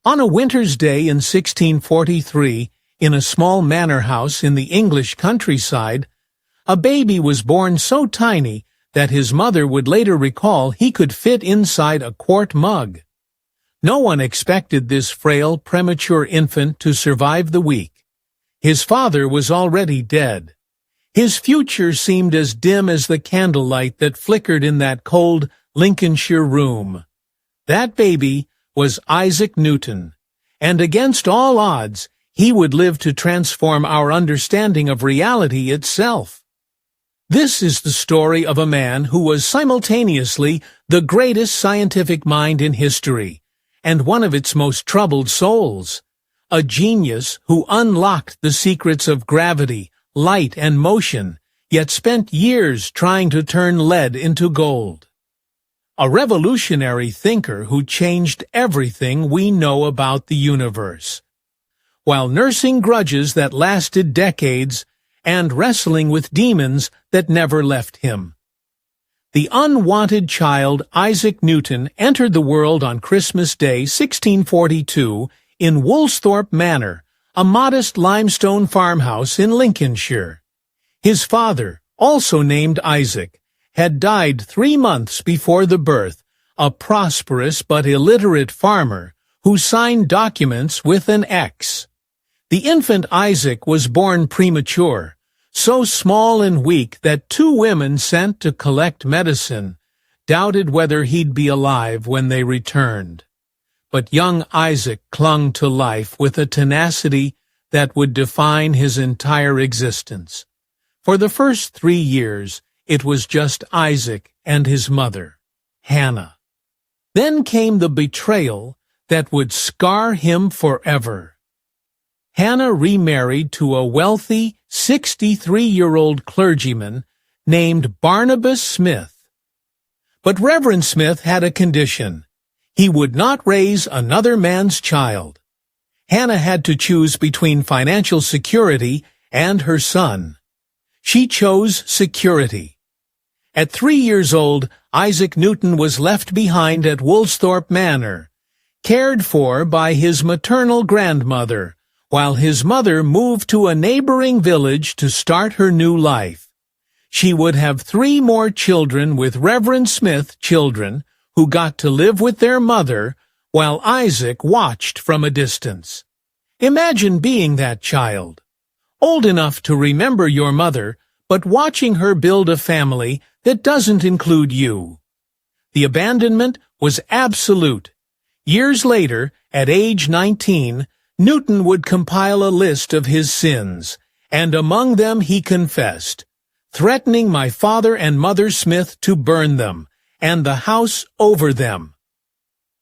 On a winter's day in 1643, in a small manor house in the English countryside, a baby was born so tiny that his mother would later recall he could fit inside a quart mug. No one expected this frail, premature infant to survive the week. His father was already dead. His future seemed as dim as the candlelight that flickered in that cold Lincolnshire room. That baby was Isaac Newton, and against all odds, he would live to transform our understanding of reality itself. This is the story of a man who was simultaneously the greatest scientific mind in history, and one of its most troubled souls, a genius who unlocked the secrets of gravity, light, and motion, yet spent years trying to turn lead into gold. A revolutionary thinker who changed everything we know about the universe, while nursing grudges that lasted decades and wrestling with demons that never left him. The unwanted child Isaac Newton entered the world on Christmas Day 1642 in Woolsthorpe Manor, a modest limestone farmhouse in Lincolnshire. His father, also named Isaac, had died 3 months before the birth, a prosperous but illiterate farmer who signed documents with an X. The infant Isaac was born premature, so small and weak that 2 women sent to collect medicine doubted whether he'd be alive when they returned. But young Isaac clung to life with a tenacity that would define his entire existence. For the first 3 years, it was just Isaac and his mother, Hannah. Then came the betrayal that would scar him forever. Hannah remarried to a wealthy 63-year-old clergyman named Barnabas Smith. But Reverend Smith had a condition. He would not raise another man's child. Hannah had to choose between financial security and her son. She chose security. At 3 years old, Isaac Newton was left behind at Woolsthorpe Manor, cared for by his maternal grandmother, while his mother moved to a neighboring village to start her new life. She would have 3 more children with Reverend Smith children, who got to live with their mother, while Isaac watched from a distance. Imagine being that child, old enough to remember your mother, but watching her build a family that doesn't include you. The abandonment was absolute. Years later, at age 19, Newton would compile a list of his sins, and among them he confessed, threatening my father and mother Smith to burn them, and the house over them.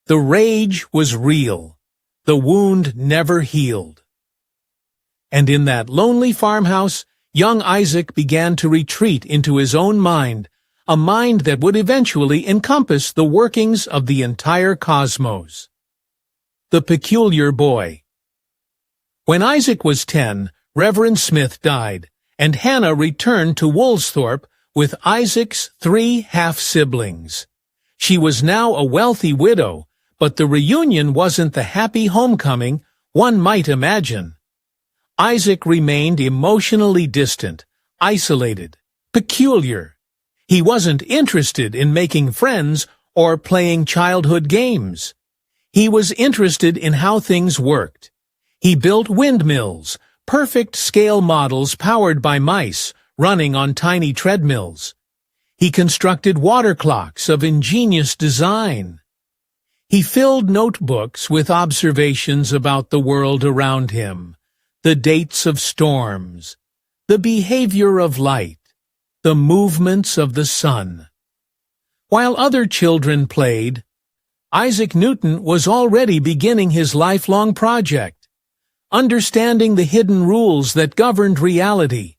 The rage was real. The wound never healed. And in that lonely farmhouse, young Isaac began to retreat into his own mind, a mind that would eventually encompass the workings of the entire cosmos. The peculiar boy. When Isaac was 10, Reverend Smith died, and Hannah returned to Woolsthorpe with Isaac's 3 half-siblings. She was now a wealthy widow, but the reunion wasn't the happy homecoming one might imagine. Isaac remained emotionally distant, isolated, peculiar. He wasn't interested in making friends or playing childhood games. He was interested in how things worked. He built windmills, perfect scale models powered by mice, running on tiny treadmills. He constructed water clocks of ingenious design. He filled notebooks with observations about the world around him, the dates of storms, the behavior of light, the movements of the sun. While other children played, Isaac Newton was already beginning his lifelong project, understanding the hidden rules that governed reality.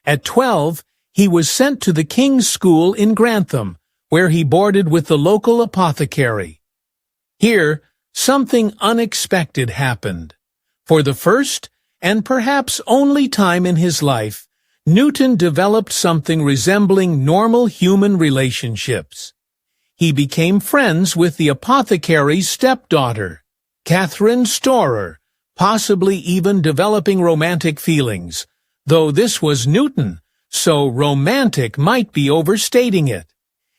At 12, he was sent to the King's School in Grantham, where he boarded with the local apothecary. Here, something unexpected happened. For the first, and perhaps only time in his life, Newton developed something resembling normal human relationships. He became friends with the apothecary's stepdaughter, Catherine Storer, possibly even developing romantic feelings, though this was Newton, so romantic might be overstating it.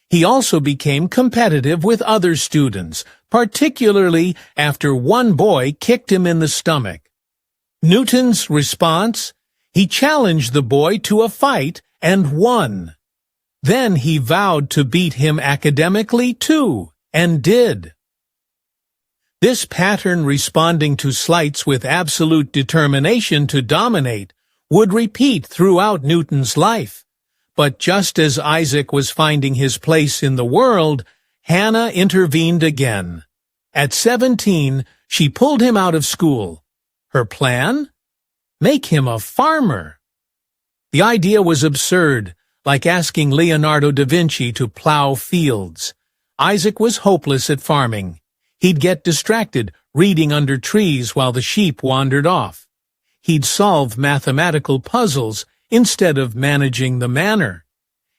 He also became competitive with other students, particularly after one boy kicked him in the stomach. Newton's response? He challenged the boy to a fight and won. Then he vowed to beat him academically too, and did. This pattern, responding to slights with absolute determination to dominate, would repeat throughout Newton's life. But just as Isaac was finding his place in the world, Hannah intervened again. At 17, she pulled him out of school. Her plan? Make him a farmer. The idea was absurd, like asking Leonardo da Vinci to plow fields. Isaac was hopeless at farming. He'd get distracted, reading under trees while the sheep wandered off. He'd solve mathematical puzzles instead of managing the manor.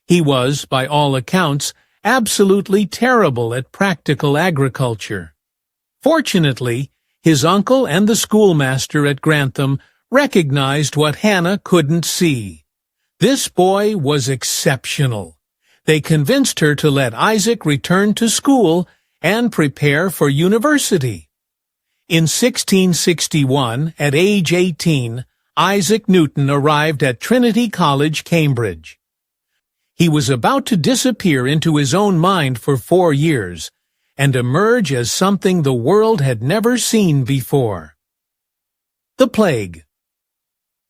He was, by all accounts, absolutely terrible at practical agriculture. Fortunately, his uncle and the schoolmaster at Grantham recognized what Hannah couldn't see. This boy was exceptional. They convinced her to let Isaac return to school and prepare for university. In 1661, at age 18, Isaac Newton arrived at Trinity College, Cambridge. He was about to disappear into his own mind for 4 years and emerge as something the world had never seen before. The Plague.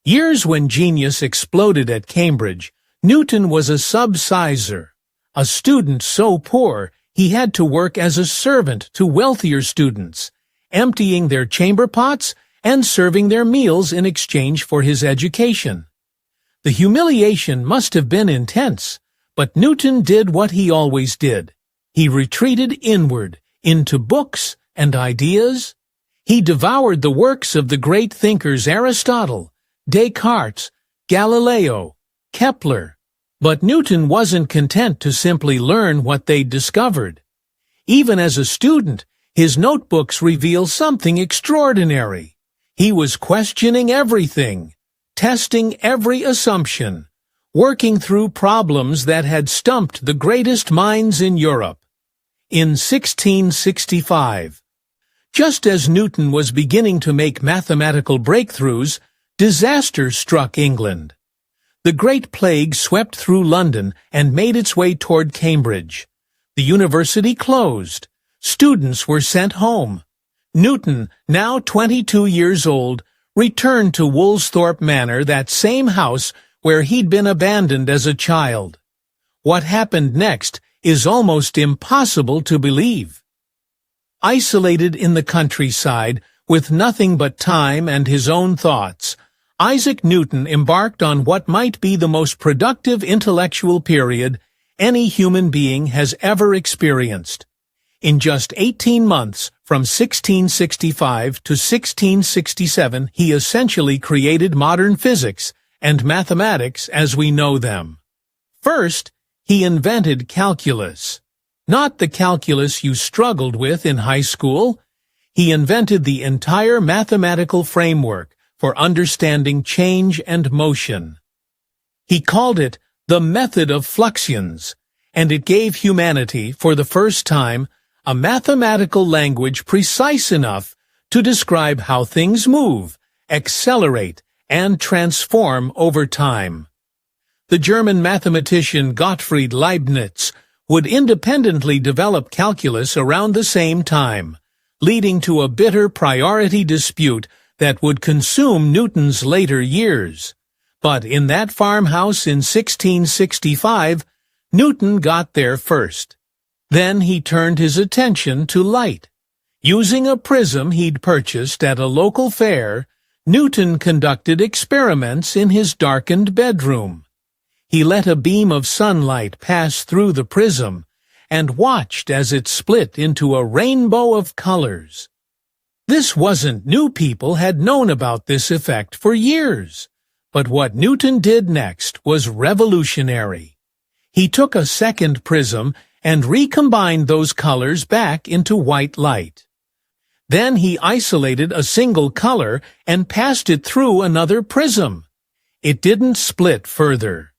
Years when genius exploded at Cambridge, Newton was a subsizer, a student so poor he had to work as a servant to wealthier students, emptying their chamber pots and serving their meals in exchange for his education. The humiliation must have been intense, but Newton did what he always did. He retreated inward, into books and ideas. He devoured the works of the great thinkers Aristotle, Descartes, Galileo, Kepler. But Newton wasn't content to simply learn what they'd discovered. Even as a student, his notebooks reveal something extraordinary. He was questioning everything, testing every assumption, working through problems that had stumped the greatest minds in Europe. In 1665, just as Newton was beginning to make mathematical breakthroughs, disaster struck England. The Great Plague swept through London and made its way toward Cambridge. The university closed. Students were sent home. Newton, now 22 years old, returned to Woolsthorpe Manor, that same house where he'd been abandoned as a child. What happened next is almost impossible to believe. Isolated in the countryside, with nothing but time and his own thoughts, Isaac Newton embarked on what might be the most productive intellectual period any human being has ever experienced. In just 18 months, from 1665 to 1667, he essentially created modern physics and mathematics as we know them. First, he invented calculus. Not the calculus you struggled with in high school. He invented the entire mathematical framework for understanding change and motion. He called it the method of fluxions, and it gave humanity, for the first time, a mathematical language precise enough to describe how things move, accelerate, and transform over time. The German mathematician Gottfried Leibniz would independently develop calculus around the same time, leading to a bitter priority dispute that would consume Newton's later years. But in that farmhouse in 1665, Newton got there first. Then he turned his attention to light. Using a prism he'd purchased at a local fair, Newton conducted experiments in his darkened bedroom. He let a beam of sunlight pass through the prism and watched as it split into a rainbow of colors. This wasn't new. People had known about this effect for years. But what Newton did next was revolutionary. He took a second prism and recombined those colors back into white light. Then he isolated a single color and passed it through another prism. It didn't split further.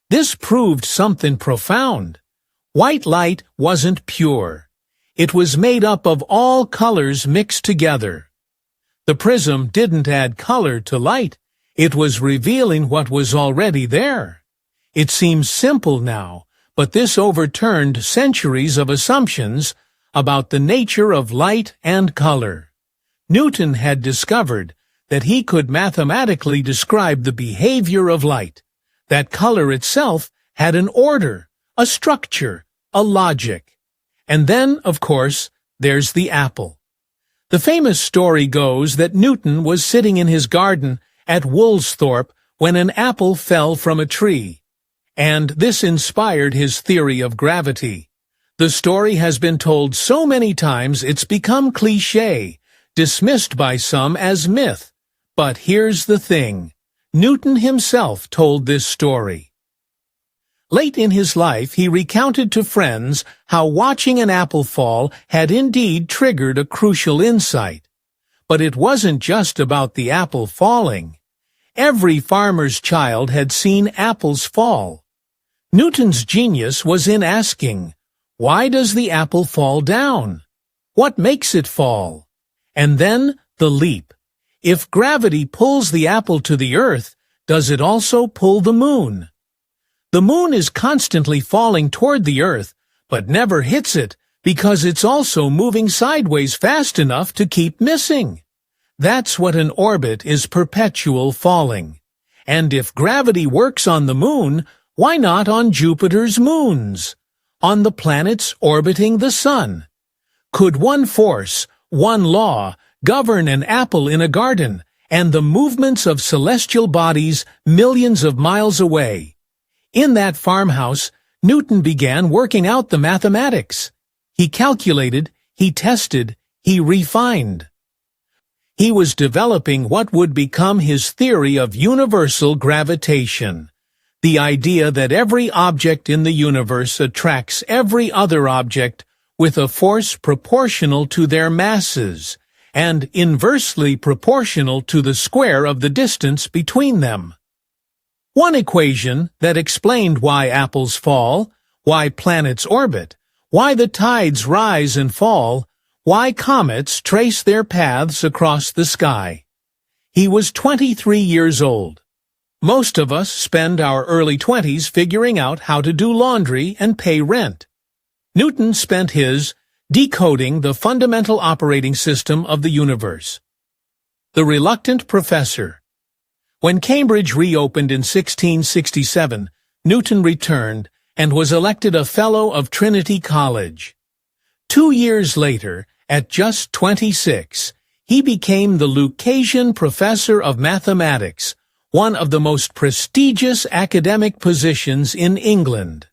This proved something profound. White light wasn't pure. It was made up of all colors mixed together. The prism didn't add color to light. It was revealing what was already there. It seems simple now, but this overturned centuries of assumptions about the nature of light and color. Newton had discovered that he could mathematically describe the behavior of light, that color itself had an order, a structure, a logic. And then, of course, there's the apple. The famous story goes that Newton was sitting in his garden at Woolsthorpe when an apple fell from a tree, and this inspired his theory of gravity. The story has been told so many times it's become cliché, dismissed by some as myth. But here's the thing. Newton himself told this story. Late in his life, he recounted to friends how watching an apple fall had indeed triggered a crucial insight. But it wasn't just about the apple falling. Every farmer's child had seen apples fall. Newton's genius was in asking, why does the apple fall down? What makes it fall? And then the leap. If gravity pulls the apple to the earth, does it also pull the moon? The moon is constantly falling toward the earth, but never hits it because it's also moving sideways fast enough to keep missing. That's what an orbit is, perpetual falling. And if gravity works on the moon, why not on Jupiter's moons? On the planets orbiting the sun? Could one force, one law, govern an apple in a garden and the movements of celestial bodies millions of miles away? In that farmhouse, Newton began working out the mathematics. He calculated, he tested, he refined. He was developing what would become his theory of universal gravitation, the idea that every object in the universe attracts every other object with a force proportional to their masses and inversely proportional to the square of the distance between them. One equation that explained why apples fall, why planets orbit, why the tides rise and fall, why comets trace their paths across the sky. He was 23 years old. Most of us spend our early 20s figuring out how to do laundry and pay rent. Newton spent his decoding the fundamental operating system of the universe. The Reluctant Professor. When Cambridge reopened in 1667, Newton returned and was elected a Fellow of Trinity College. 2 years later, at just 26, he became the Lucasian Professor of Mathematics, one of the most prestigious academic positions in England.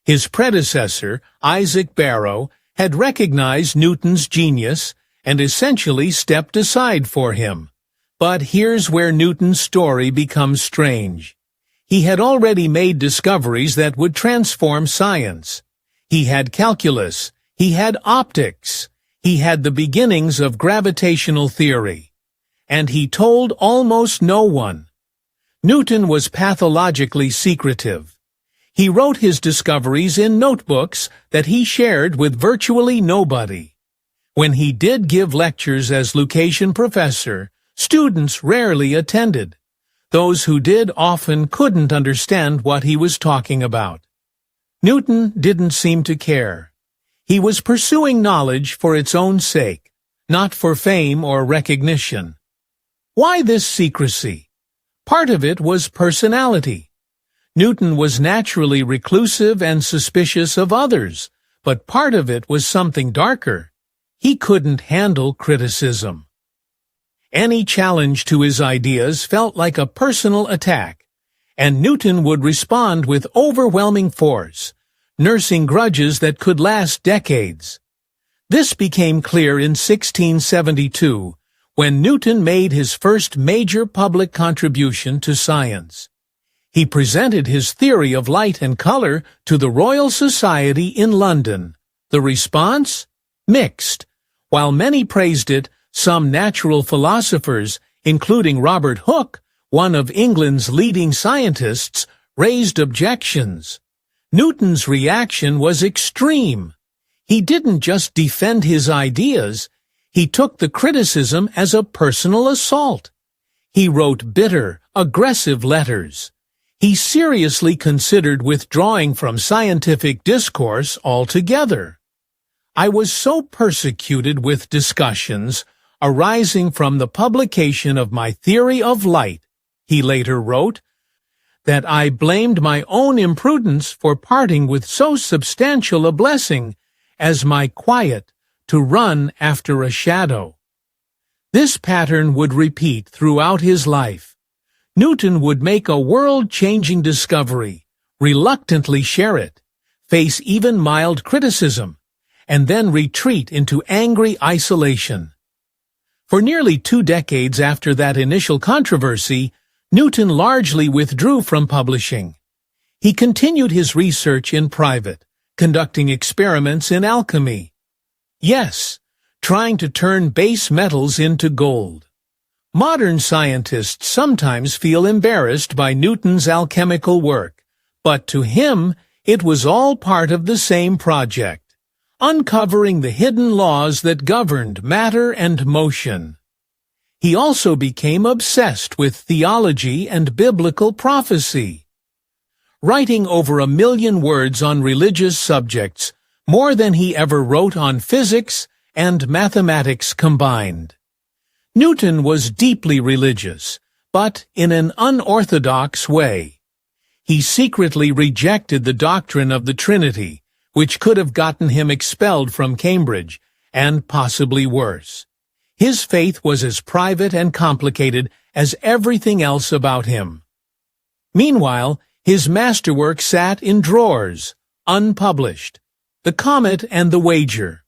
His predecessor, Isaac Barrow, had recognized Newton's genius and essentially stepped aside for him. But here's where Newton's story becomes strange. He had already made discoveries that would transform science. He had calculus, he had optics, he had the beginnings of gravitational theory. And he told almost no one. Newton was pathologically secretive. He wrote his discoveries in notebooks that he shared with virtually nobody. When he did give lectures as Lucasian professor, students rarely attended. Those who did often couldn't understand what he was talking about. Newton didn't seem to care. He was pursuing knowledge for its own sake, not for fame or recognition. Why this secrecy? Part of it was personality. Newton was naturally reclusive and suspicious of others, but part of it was something darker. He couldn't handle criticism. Any challenge to his ideas felt like a personal attack, and Newton would respond with overwhelming force, nursing grudges that could last decades. This became clear in 1672, when Newton made his first major public contribution to science. He presented his theory of light and color to the Royal Society in London. The response? Mixed. While many praised it, some natural philosophers, including Robert Hooke, one of England's leading scientists, raised objections. Newton's reaction was extreme. He didn't just defend his ideas, he took the criticism as a personal assault. He wrote bitter, aggressive letters. He seriously considered withdrawing from scientific discourse altogether. I was so persecuted with discussions arising from the publication of my theory of light, he later wrote, that I blamed my own imprudence for parting with so substantial a blessing as my quiet to run after a shadow. This pattern would repeat throughout his life. Newton would make a world-changing discovery, reluctantly share it, face even mild criticism, and then retreat into angry isolation. For nearly 2 decades after that initial controversy, Newton largely withdrew from publishing. He continued his research in private, conducting experiments in alchemy. Yes, trying to turn base metals into gold. Modern scientists sometimes feel embarrassed by Newton's alchemical work, but to him it was all part of the same project, uncovering the hidden laws that governed matter and motion. He also became obsessed with theology and biblical prophecy. Writing over 1 million words on religious subjects, more than he ever wrote on physics and mathematics combined. Newton was deeply religious, but in an unorthodox way. He secretly rejected the doctrine of the Trinity, which could have gotten him expelled from Cambridge, and possibly worse. His faith was as private and complicated as everything else about him. Meanwhile, his masterwork sat in drawers, unpublished. The Comet and the Wager.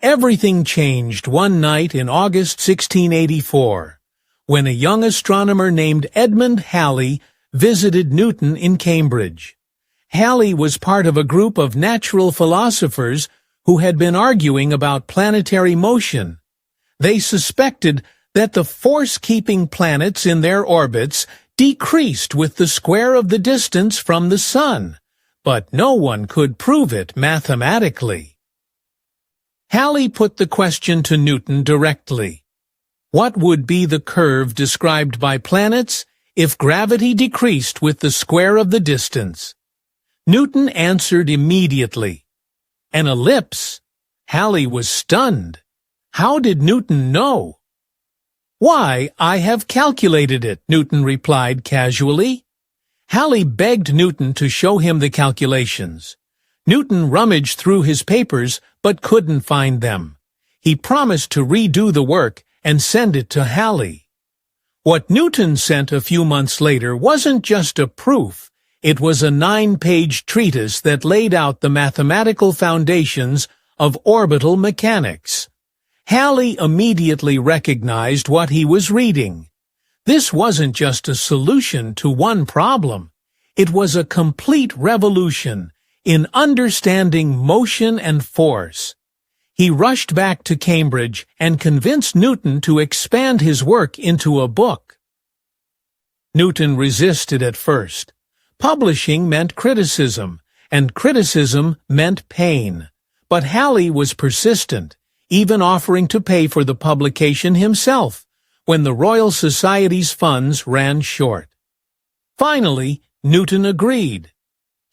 Everything changed one night in August 1684, when a young astronomer named Edmund Halley visited Newton in Cambridge. Halley was part of a group of natural philosophers who had been arguing about planetary motion. They suspected that the force keeping planets in their orbits decreased with the square of the distance from the Sun, but no one could prove it mathematically. Halley put the question to Newton directly. What would be the curve described by planets if gravity decreased with the square of the distance? Newton answered immediately. An ellipse. Halley was stunned. How did Newton know? Why, I have calculated it, Newton replied casually. Halley begged Newton to show him the calculations. Newton rummaged through his papers but couldn't find them. He promised to redo the work and send it to Halley. What Newton sent a few months later wasn't just a proof, it was a 9-page treatise that laid out the mathematical foundations of orbital mechanics. Halley immediately recognized what he was reading. This wasn't just a solution to one problem. It was a complete revolution in understanding motion and force. He rushed back to Cambridge and convinced Newton to expand his work into a book. Newton resisted at first. Publishing meant criticism, and criticism meant pain. But Halley was persistent, even offering to pay for the publication himself when the Royal Society's funds ran short. Finally, Newton agreed.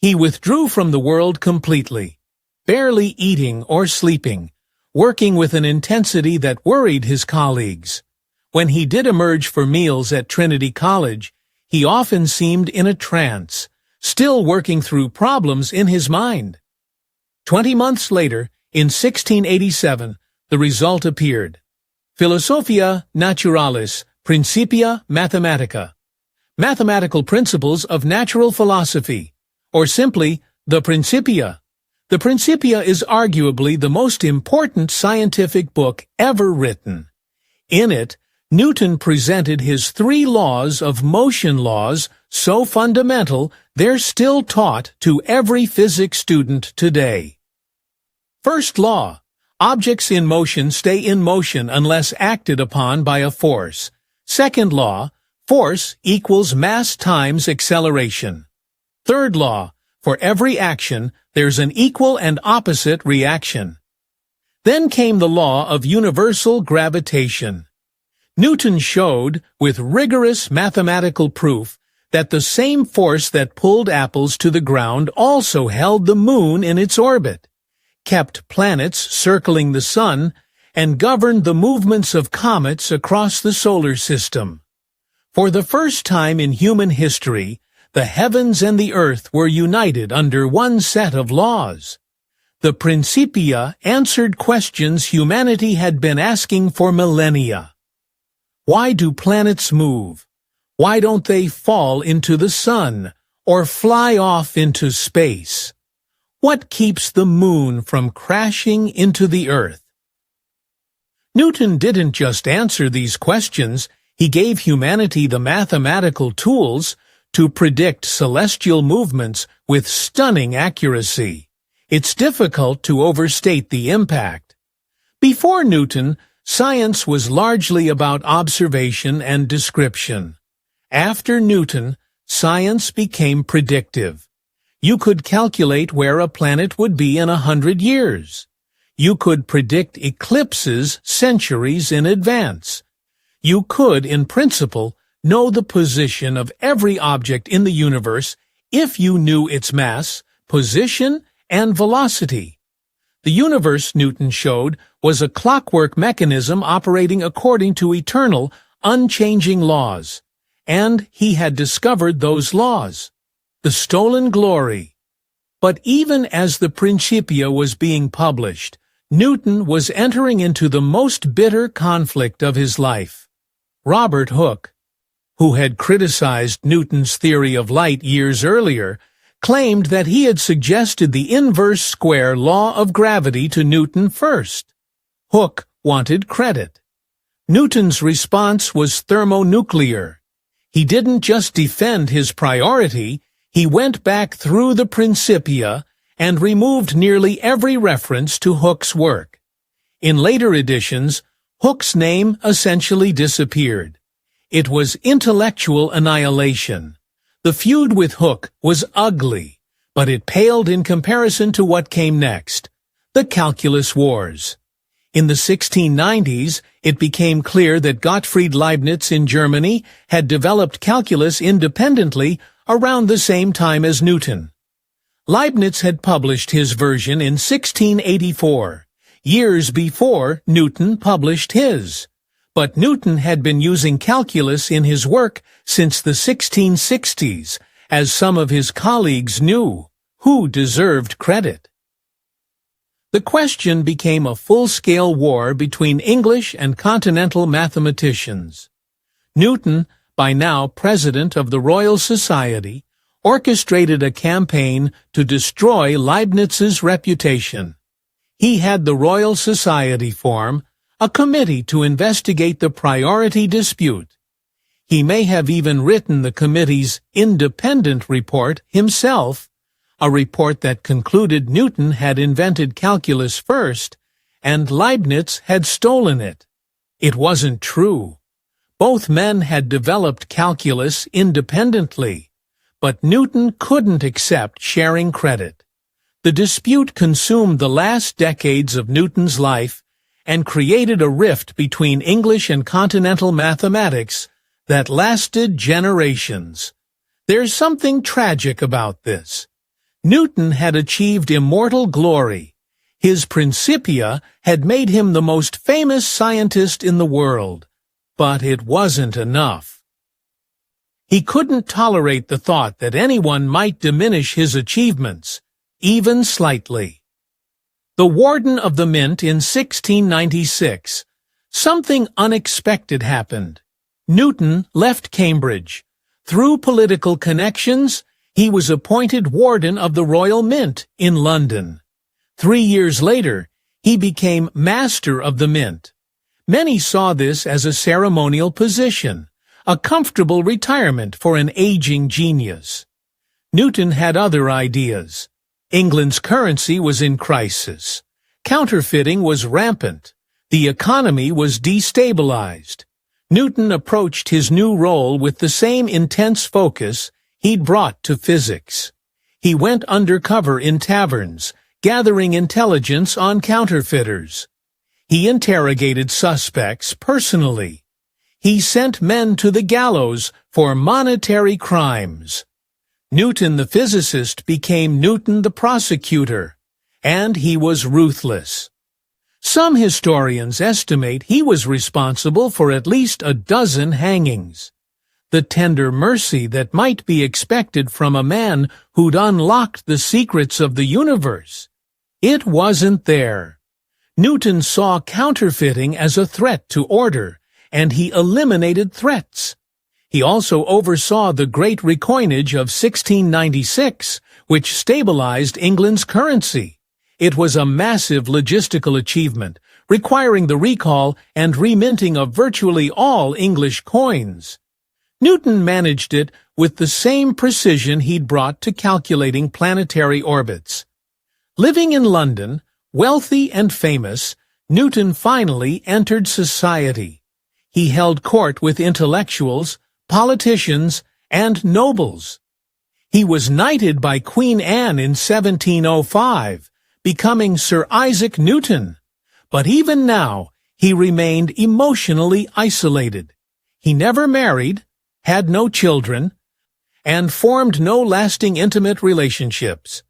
He withdrew from the world completely, barely eating or sleeping, working with an intensity that worried his colleagues. When he did emerge for meals at Trinity College, he often seemed in a trance, still working through problems in his mind. 20 months later, in 1687, the result appeared. Philosophia Naturalis Principia Mathematica. Mathematical Principles of Natural Philosophy, or simply, the Principia. The Principia is arguably the most important scientific book ever written. In it, Newton presented his 3 laws of motion, laws so fundamental they're still taught to every physics student today. First law, Objects in motion stay in motion unless acted upon by a force. Second law, force equals mass times acceleration. Third law, for every action, there's an equal and opposite reaction. Then came the law of universal gravitation. Newton showed, with rigorous mathematical proof, that the same force that pulled apples to the ground also held the moon in its orbit, kept planets circling the sun, and governed the movements of comets across the solar system. For the first time in human history, the heavens and the earth were united under one set of laws. The Principia answered questions humanity had been asking for millennia. Why do planets move? Why don't they fall into the sun or fly off into space? What keeps the moon from crashing into the earth? Newton didn't just answer these questions, he gave humanity the mathematical tools to predict celestial movements with stunning accuracy. It's difficult to overstate the impact. Before Newton, science was largely about observation and description. After Newton, science became predictive. You could calculate where a planet would be in 100 years. You could predict eclipses centuries in advance. You could, in principle, know the position of every object in the universe if you knew its mass, position, and velocity. The universe, Newton showed, was a clockwork mechanism operating according to eternal, unchanging laws. And he had discovered those laws. The stolen glory. But even as the Principia was being published, Newton was entering into the most bitter conflict of his life. Robert Hooke, who had criticized Newton's theory of light years earlier, claimed that he had suggested the inverse square law of gravity to Newton first. Hooke wanted credit. Newton's response was thermonuclear. He didn't just defend his priority, he went back through the Principia and removed nearly every reference to Hooke's work. In later editions, Hooke's name essentially disappeared. It was intellectual annihilation. The feud with Hooke was ugly, but it paled in comparison to what came next, the Calculus Wars. In the 1690s, it became clear that Gottfried Leibniz in Germany had developed calculus independently around the same time as Newton. Leibniz had published his version in 1684, years before Newton published his. But Newton had been using calculus in his work since the 1660s, as some of his colleagues knew. Who deserved credit? The question became a full-scale war between English and continental mathematicians. Newton, by now president of the Royal Society, orchestrated a campaign to destroy Leibniz's reputation. He had the Royal Society form a committee to investigate the priority dispute. He may have even written the committee's independent report himself, a report that concluded Newton had invented calculus first and Leibniz had stolen it. It wasn't true. Both men had developed calculus independently, but Newton couldn't accept sharing credit. The dispute consumed the last decades of Newton's life and created a rift between English and continental mathematics that lasted generations. There's something tragic about this. Newton had achieved immortal glory. His Principia had made him the most famous scientist in the world. But it wasn't enough. He couldn't tolerate the thought that anyone might diminish his achievements, even slightly. The Warden of the Mint in 1696. Something unexpected happened. Newton left Cambridge. Through political connections, he was appointed Warden of the Royal Mint in London. 3 years later, he became Master of the Mint. Many saw this as a ceremonial position, a comfortable retirement for an aging genius. Newton had other ideas. England's currency was in crisis. Counterfeiting was rampant. The economy was destabilized. Newton approached his new role with the same intense focus he'd brought to physics. He went undercover in taverns, gathering intelligence on counterfeiters. He interrogated suspects personally. He sent men to the gallows for monetary crimes. Newton the physicist became Newton the prosecutor, and he was ruthless. Some historians estimate he was responsible for at least a dozen hangings. The tender mercy that might be expected from a man who'd unlocked the secrets of the universe. It wasn't there. Newton saw counterfeiting as a threat to order, and he eliminated threats. He also oversaw the Great Recoinage of 1696, which stabilized England's currency. It was a massive logistical achievement, requiring the recall and reminting of virtually all English coins. Newton managed it with the same precision he'd brought to calculating planetary orbits. Living in London, wealthy and famous, Newton finally entered society. He held court with intellectuals, politicians, and nobles. He was knighted by Queen Anne in 1705, becoming Sir Isaac Newton. But even now, he remained emotionally isolated. He never married, had no children, and formed no lasting intimate relationships.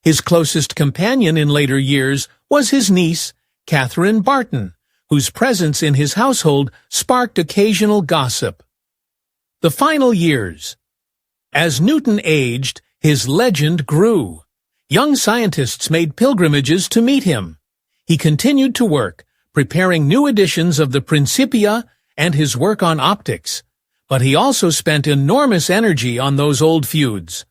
His closest companion in later years was his niece, Catherine Barton, whose presence in his household sparked occasional gossip. The final years. As Newton aged, his legend grew. Young scientists made pilgrimages to meet him. He continued to work, preparing new editions of the Principia and his work on optics. But he also spent enormous energy on those old feuds.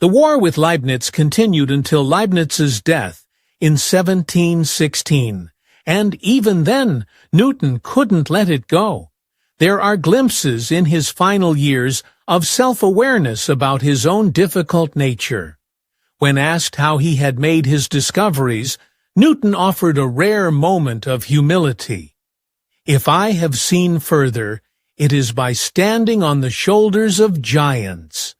The war with Leibniz continued until Leibniz's death in 1716, and even then, Newton couldn't let it go. There are glimpses in his final years of self-awareness about his own difficult nature. When asked how he had made his discoveries, Newton offered a rare moment of humility. "If I have seen further, it is by standing on the shoulders of giants."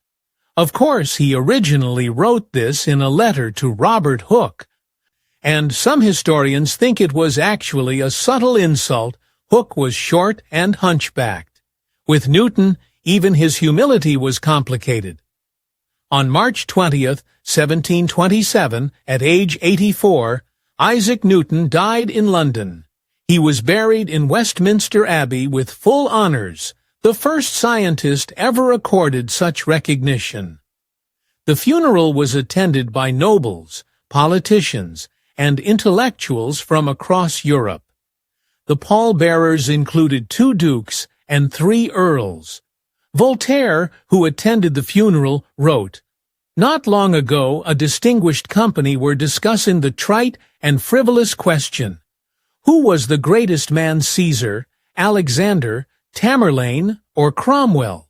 Of course, he originally wrote this in a letter to Robert Hooke, and some historians think it was actually a subtle insult. Hooke was short and hunchbacked. With Newton, even his humility was complicated. On March 20th, 1727, at age 84, Isaac Newton died in London. He was buried in Westminster Abbey with full honors, the first scientist ever accorded such recognition. The funeral was attended by nobles, politicians, and intellectuals from across Europe. The pallbearers included 2 dukes and 3 earls. Voltaire, who attended the funeral, wrote, "Not long ago, a distinguished company were discussing the trite and frivolous question, who was the greatest man, Caesar, Alexander, Tamerlane, or Cromwell?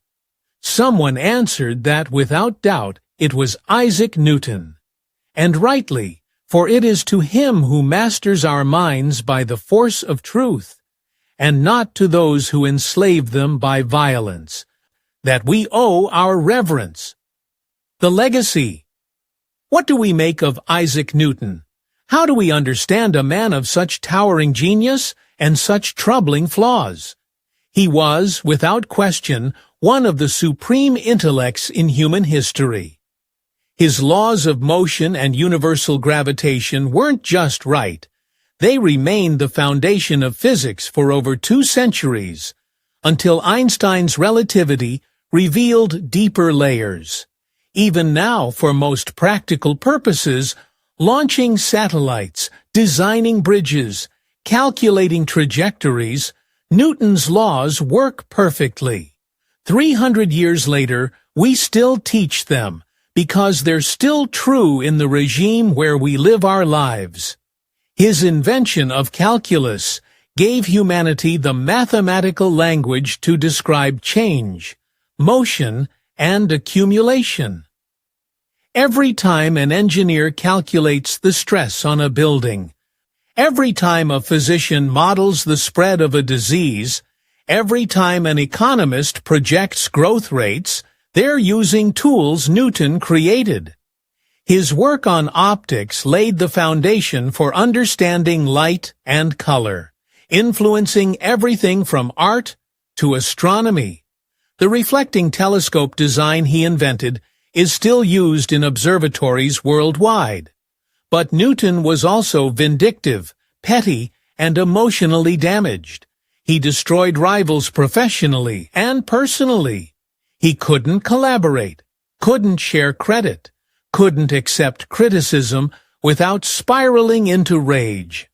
Someone answered that without doubt it was Isaac Newton. And rightly, for it is to him who masters our minds by the force of truth, and not to those who enslave them by violence, that we owe our reverence." The legacy. What do we make of Isaac Newton? How do we understand a man of such towering genius and such troubling flaws? He was, without question, one of the supreme intellects in human history. His laws of motion and universal gravitation weren't just right. They remained the foundation of physics for over 2 centuries, until Einstein's relativity revealed deeper layers. Even now, for most practical purposes, launching satellites, designing bridges, calculating trajectories, Newton's laws work perfectly. 300 years later, we still teach them, because they're still true in the regime where we live our lives. His invention of calculus gave humanity the mathematical language to describe change, motion, and accumulation. Every time an engineer calculates the stress on a building, Every time a physician models the spread of a disease, every time an economist projects growth rates, they're using tools Newton created. His work on optics laid the foundation for understanding light and color, influencing everything from art to astronomy. The reflecting telescope design he invented is still used in observatories worldwide. But Newton was also vindictive, petty, and emotionally damaged. He destroyed rivals professionally and personally. He couldn't collaborate, couldn't share credit, couldn't accept criticism without spiraling into rage.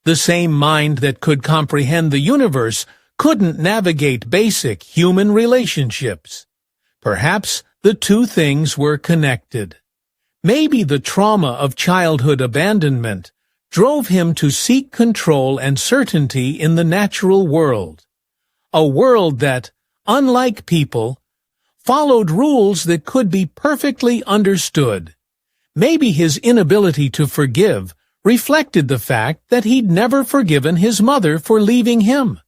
The same mind that could comprehend the universe couldn't navigate basic human relationships. Perhaps the two things were connected. Maybe the trauma of childhood abandonment drove him to seek control and certainty in the natural world. A world that, unlike people, followed rules that could be perfectly understood. Maybe his inability to forgive reflected the fact that he'd never forgiven his mother for leaving him.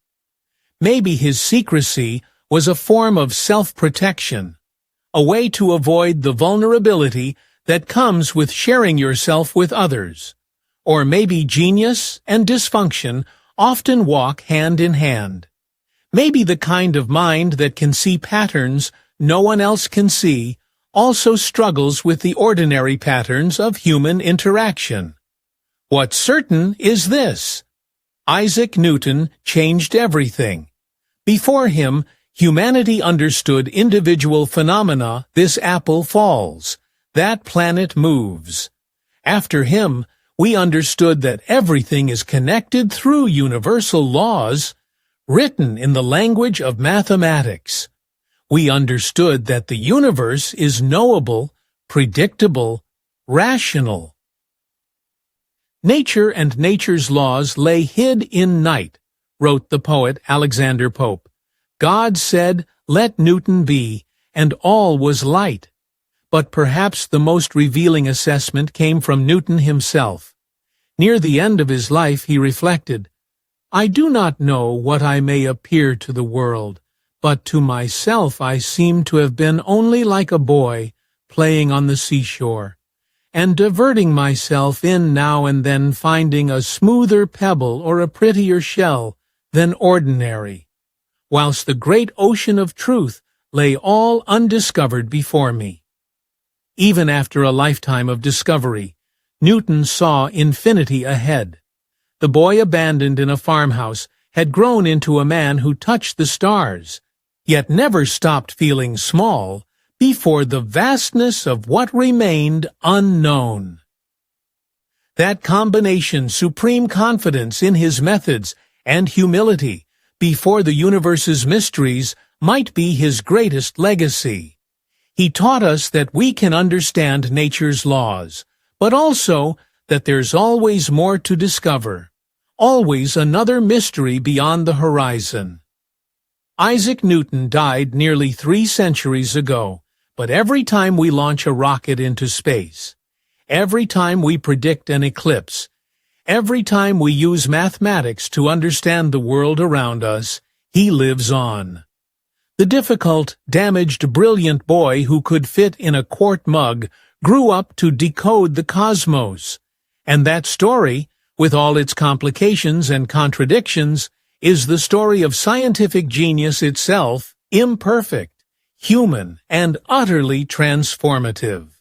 Maybe his secrecy was a form of self-protection, a way to avoid the vulnerability that comes with sharing yourself with others. Or maybe genius and dysfunction often walk hand in hand. Maybe the kind of mind that can see patterns no one else can see also struggles with the ordinary patterns of human interaction. What's certain is this: Isaac Newton changed everything. Before him, humanity understood individual phenomena. This apple falls, that planet moves. After him, we understood that everything is connected through universal laws, written in the language of mathematics. We understood that the universe is knowable, predictable, rational. Nature and nature's laws lay hid in night, wrote the poet Alexander Pope. God said, "Let Newton be," and all was light. But perhaps the most revealing assessment came from Newton himself. Near the end of his life he reflected, "I do not know what I may appear to the world, but to myself I seem to have been only like a boy playing on the seashore, and diverting myself in now and then finding a smoother pebble or a prettier shell than ordinary, whilst the great ocean of truth lay all undiscovered before me." Even after a lifetime of discovery, Newton saw infinity ahead. The boy abandoned in a farmhouse had grown into a man who touched the stars, yet never stopped feeling small before the vastness of what remained unknown. That combination, supreme confidence in his methods and humility before the universe's mysteries, might be his greatest legacy. He taught us that we can understand nature's laws, but also that there's always more to discover, always another mystery beyond the horizon. Isaac Newton died nearly 3 centuries ago, but every time we launch a rocket into space, every time we predict an eclipse, every time we use mathematics to understand the world around us, he lives on. The difficult, damaged, brilliant boy who could fit in a quart mug grew up to decode the cosmos, and that story, with all its complications and contradictions, is the story of scientific genius itself, imperfect, human, and utterly transformative.